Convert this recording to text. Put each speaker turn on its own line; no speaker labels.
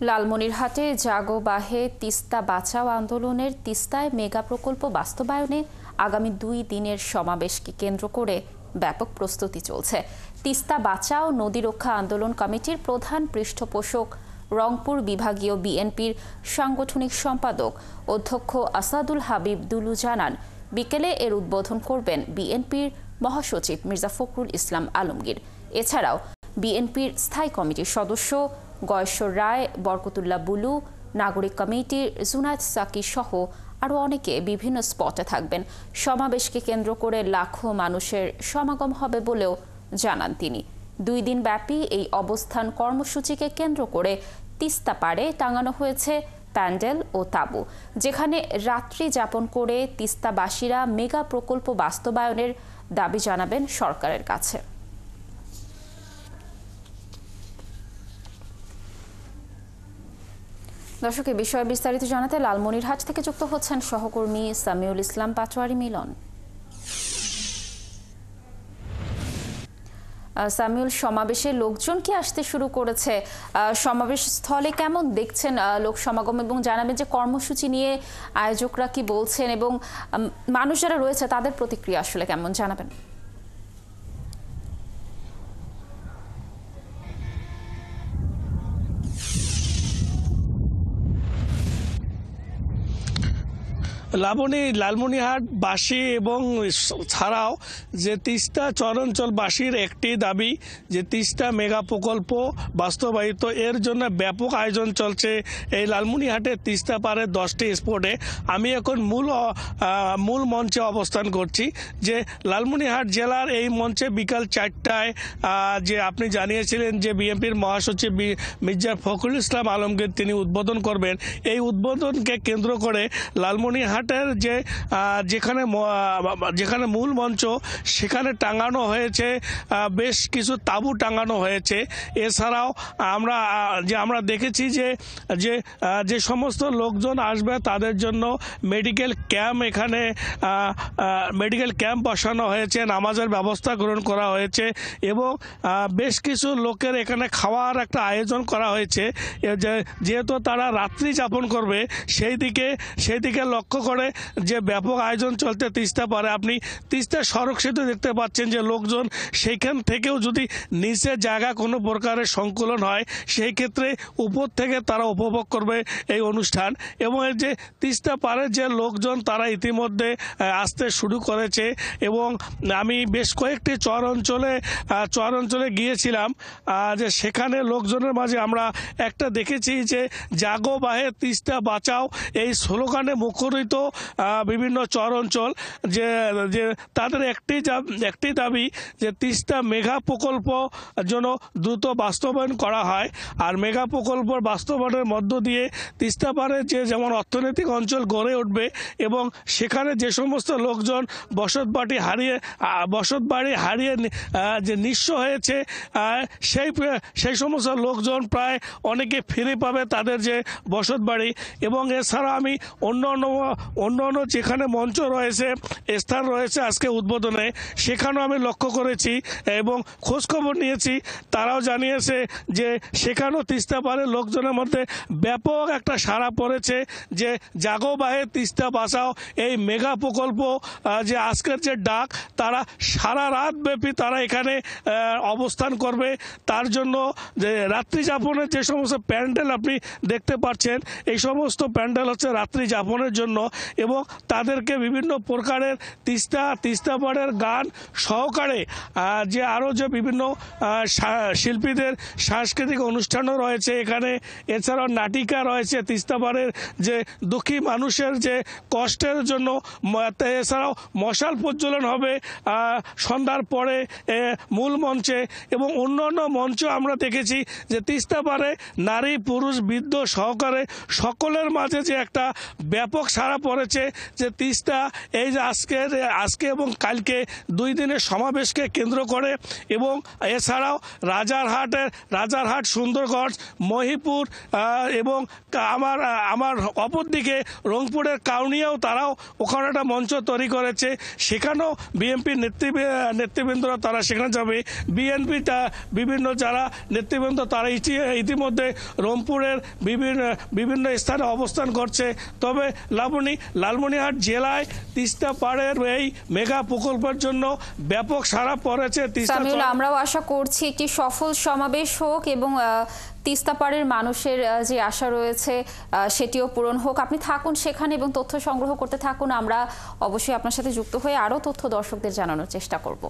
লালমনিরহাটে জাগো বাহে তিস্তা বাঁচাও আন্দোলনের তিস্তায় মেগা প্রকল্প বাস্তবায়নে আগামী 2 দিনের সমাবেশকে কেন্দ্র করে ব্যাপক প্রস্তুতি চলছে। তিস্তা বাঁচাও নদী রক্ষা আন্দোলন কমিটির প্রধান পৃষ্ঠপোষক রংপুর বিভাগীয় বিএনপির সাংগঠনিক সম্পাদক অধ্যক্ষ আসাদুল হাবিব দুলু জানান, বিকেলে এর উদ্বোধন করবেন বিএনপির মহাসচিব মির্জা ফখরুল ইসলাম আলমগীর। এছাড়াও বিএনপির স্থায়ী কমিটির সদস্য গয়েশ্বর রায়, বরকতুল্লাহ বুলু, নাগরিক কমিটির জুনায়েদ সাকি সহ আরও অনেকে বিভিন্ন স্পটে থাকবেন। সমাবেশকে কেন্দ্র করে লাখো মানুষের সমাগম হবে বলেও জানান তিনি। 2 দিন ব্যাপী এই অবস্থান কর্মসূচিকে কেন্দ্র করে তিস্তা পাড়ে টাঙানো হয়েছে প্যান্ডেল ও তাঁবু, যেখানে রাত্রি যাপন করে তিস্তাবাসীরা মেগা প্রকল্প বাস্তবায়নের দাবি জানাবেন সরকারের কাছে। দর্শক, এই বিষয়ে বিস্তারিত জানাতে লালমনিরহাট থেকে যুক্ত হচ্ছেন সহকর্মী সামিউল ইসলাম পাটোয়ারি মিলন। সামিউল, সমাবেশে লোকজন কি আসতে শুরু করেছে? সমাবেশ স্থলে কেমন দেখছেন লোক সমাগম, এবং জানাবেন যে কর্মসূচি নিয়ে আয়োজকরা কি বলছেন এবং মানুষ যারা রয়েছে তাদের প্রতিক্রিয়া আসলে কেমন, জানাবেন।
লালমনিরহাটবাসী এবং ছাড়াও যে তিস্তা চরাঞ্চলবাসীর একটি দাবি যে তিস্তা মেগা প্রকল্প বাস্তবায়িত, এর জন্য ব্যাপক আয়োজন চলছে এই লালমনিরহাটের তিস্তা পাড়ের 10টি স্পটে। আমি এখন মূল মঞ্চে অবস্থান করছি, যে লালমনিরহাট জেলার এই মঞ্চে বিকাল 4টায় যে আপনি জানিয়েছিলেন যে বিএনপির মহাসচিব মির্জা ফখরুল ইসলাম আলমগীর তিনি উদ্বোধন করবেন। এই উদ্বোধনকে কেন্দ্র করে লালমনিরহাট যেখানে মূল মঞ্চ সেখানে টাঙানো হয়েছে বেশ কিছু তাঁবু টাঙানো হয়েছে। এছাড়াও আমরা দেখেছি যে সমস্ত লোকজন আসবে তাদের জন্য মেডিকেল ক্যাম্প বসানো হয়েছে, নামাজের ব্যবস্থা গ্রহণ করা হয়েছে এবং বেশ কিছু লোকের এখানে খাওয়ার একটা আয়োজন করা হয়েছে। যেহেতু তারা রাত্রি যাপন করবে, সেই দিকে লক্ষ্য করে যে ব্যাপক আয়োজন চলতে তিস্তা পারে। আপনি তিস্তা সড়ক সেতু দেখতে পাচ্ছেন যে লোকজন সেইখান থেকেও যদি নিচে জায়গা কোনো প্রকারের সংকুলন হয়, সেই ক্ষেত্রে উপর থেকে তারা উপভোগ করবে এই অনুষ্ঠান। এবং এই যে তিস্তা পাড়ের যে লোকজন তারা ইতিমধ্যে আসতে শুরু করেছে এবং আমি বেশ কয়েকটি চর অঞ্চলে গিয়েছিলাম, যে সেখানে লোকজনের মাঝে আমরা একটা দেখেছি যে জাগো বাহে তিস্তা বাঁচাও এই স্লোগানে মুখরিত বিভিন্ন চর অঞ্চল, যে তাদের একটি দাবি যে তিস্তা মেগা প্রকল্প যেন দ্রুত বাস্তবায়ন করা হয়। আর মেগা প্রকল্প বাস্তবায়নের মধ্য দিয়ে তিস্তা পাড়ে যেমন অর্থনৈতিক অঞ্চল গড়ে উঠবে এবং সেখানে যে সমস্ত লোকজন বসতবাড়ি হারিয়ে যে নিঃস্ব হয়েছে, সেই সমস্ত লোকজন প্রায় অনেকে ফিরে পাবে তাদের যে বসতবাড়ি। এবং এছাড়া আমি অন্য যেখানে মঞ্চ রয়েছে, স্থান রয়েছে আজকে উদ্বোধনে, সেখানেও আমি লক্ষ্য করেছি এবং খোঁজখবর নিয়েছি। তারাও জানিয়েছে যে সেখানেও তিস্তা পাড়ের লোকজনের মধ্যে ব্যাপক একটা সাড়া পড়েছে যে জাগো বাহে তিস্তা বাঁচাও এই মেগা প্রকল্প যে আজকের যে ডাক, তারা সারা রাত ব্যাপী তারা এখানে অবস্থান করবে। তার জন্য যে রাত্রি যাপনের যে সমস্ত প্যান্ডেল আপনি দেখতে পাচ্ছেন, এই সমস্ত প্যান্ডেল হচ্ছে রাত্রি যাপনের জন্য এবং তাদেরকে বিভিন্ন প্রকারের তিস্তা পাড়ের গান সহকারে যে আরও যে বিভিন্ন শিল্পীদের সাংস্কৃতিক অনুষ্ঠানও রয়েছে এখানে। এছাড়াও নাটিকা রয়েছে তিস্তা পাড়ের যে দুঃখী মানুষের যে কষ্টের জন্য। এছাড়াও মশাল প্রজ্বলন হবে সন্ধ্যার পরে মূল মঞ্চে এবং অন্যান্য মঞ্চ আমরা দেখেছি যে তিস্তা পাড়ে নারী পুরুষ বৃদ্ধ সহকারে সকলের মাঝে যে একটা ব্যাপক সাড়া পড়েছে যে তিস্তা এই যে আজকে এবং কালকে 2 দিনের সমাবেশকে কেন্দ্র করে এবং এছাড়াও রাজারহাট, সুন্দরগঞ্জ, মহিপুর এবং আমার অপরদিকে রংপুরের কাউনিয়াও তারাও ওখানে একটা মঞ্চ তৈরি করেছে। সেখানেও বিএনপির নেতৃবৃন্দরা তারা সেখানে যাবে। বিএনপি বিভিন্ন যারা নেতৃবৃন্দ তারা ইতিমধ্যে রংপুরের বিভিন্ন স্থানে অবস্থান করছে। তবে লালমনিরহাট জেলায় তিস্তা পাড়ের এই মেগা প্রকল্পের জন্য ব্যাপক সাড়া পড়েছে।
আমরাও আশা করছি একটি সফল সমাবেশ হোক এবং তিস্তা পাড়ের মানুষের যে আশা রয়েছে সেটিও পূরণ হোক। আপনি থাকুন সেখানে এবং তথ্য সংগ্রহ করতে থাকুন। আমরা অবশ্যই আপনার সাথে যুক্ত হয়ে আরও তথ্য দর্শকদের জানানোর চেষ্টা করব।